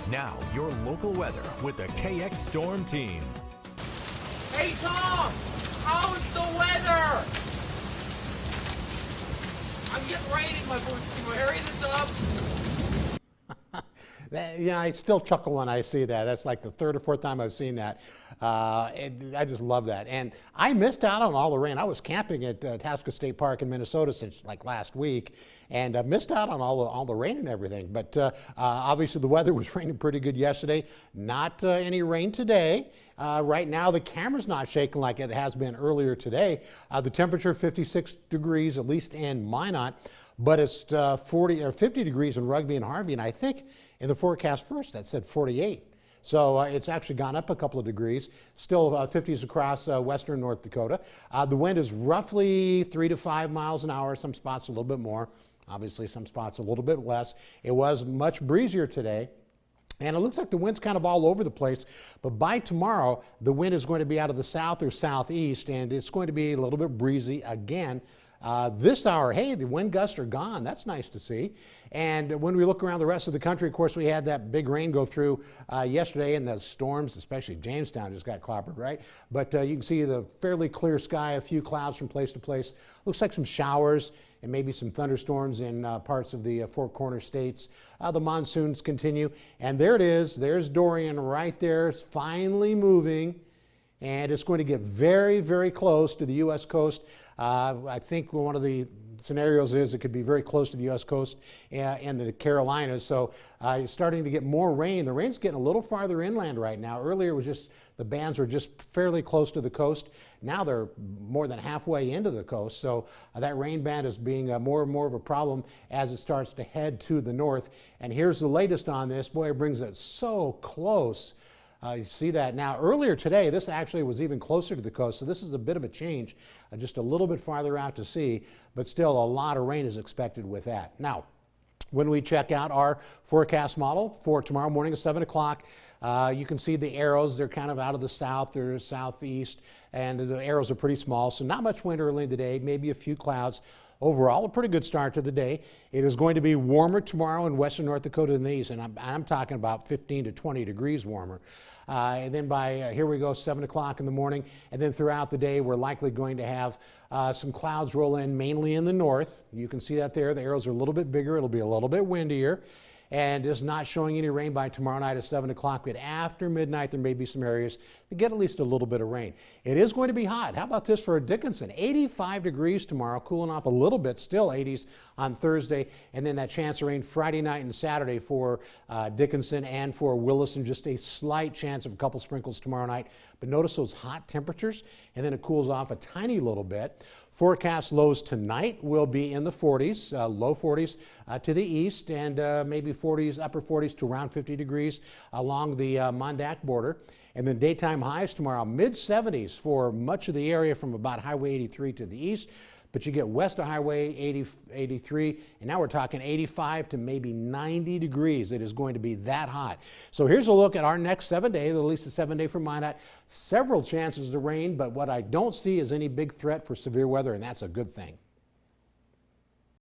Now, your local weather with the KX Storm Team. Hey, Tom! How's the weather? I'm getting rain in my boots. Can we hurry this up? Yeah, I still chuckle when I see that. That's like the third or fourth time I've seen that. I just love that. And I missed out on all the rain. I was camping at Tasco State Park in Minnesota since like last week, and missed out on all the rain and everything. But obviously the weather was raining pretty good yesterday. Not any rain today. Right now the camera's not shaking like it has been earlier today. The temperature 56 degrees, at least in Minot, but it's 40 or 50 degrees in Rugby and Harvey, and I think in the forecast first that said 48. So it's actually gone up a couple of degrees. Still 50s across western North Dakota. The wind is roughly 3 to 5 miles an hour. Some spots a little bit more. Obviously some spots a little bit less. It was much breezier today. And it looks like the wind's kind of all over the place. But by tomorrow, the wind is going to be out of the south or southeast, and it's going to be a little bit breezy again. This hour, hey, the wind gusts are gone. That's nice to see. And when we look around the rest of the country, of course, we had that big rain go through yesterday, and the storms, especially Jamestown, just got clobbered, right? But you can see the fairly clear sky, a few clouds from place to place. Looks like some showers and maybe some thunderstorms in parts of the Four Corners states. The monsoons continue. And there it is. There's Dorian right there. It's finally moving. And it's going to get very, very close to the U.S. coast. I think one of the scenarios is it could be very close to the U.S. coast and the Carolinas. So you're starting to get more rain. The rain's getting a little farther inland right now. Earlier it was just the bands were just fairly close to the coast. Now they're more than halfway into the coast. So that rain band is being more and more of a problem as it starts to head to the north. And here's the latest on this. Boy, it brings it so close. You see that now. Earlier today, this actually was even closer to the coast, so this is a bit of a change, just a little bit farther out to sea, but still a lot of rain is expected with that. Now, when we check out our forecast model for tomorrow morning at 7 o'clock, you can see the arrows. They're kind of out of the south or southeast, and the arrows are pretty small, so not much wind early in the day, maybe a few clouds. Overall, a pretty good start to the day. It is going to be warmer tomorrow in western North Dakota than the east, and I'm talking about 15 to 20 degrees warmer. And then by, here we go, 7 o'clock in the morning, and then throughout the day, we're likely going to have some clouds roll in, mainly in the north. You can see that there. The arrows are a little bit bigger. It'll be a little bit windier. And it's not showing any rain by tomorrow night at 7 o'clock, but after midnight there may be some areas that get at least a little bit of rain. It is going to be hot. How about this for Dickinson? 85 degrees tomorrow, cooling off a little bit, still 80s on Thursday, and then that chance of rain Friday night and Saturday for Dickinson and for Williston. Just a slight chance of a couple sprinkles tomorrow night. But notice those hot temperatures, and then it cools off a tiny little bit. Forecast lows tonight will be in the 40s, low 40s to the east, and maybe 40s, upper 40s to around 50 degrees along the Mondac border. And then daytime highs tomorrow, mid 70s for much of the area from about Highway 83 to the east. But you get west of Highway 83, and now we're talking 85 to maybe 90 degrees. It is going to be that hot. So here's a look at our next 7 days, at least a 7 day for Minot. Several chances to rain, but what I don't see is any big threat for severe weather, and that's a good thing.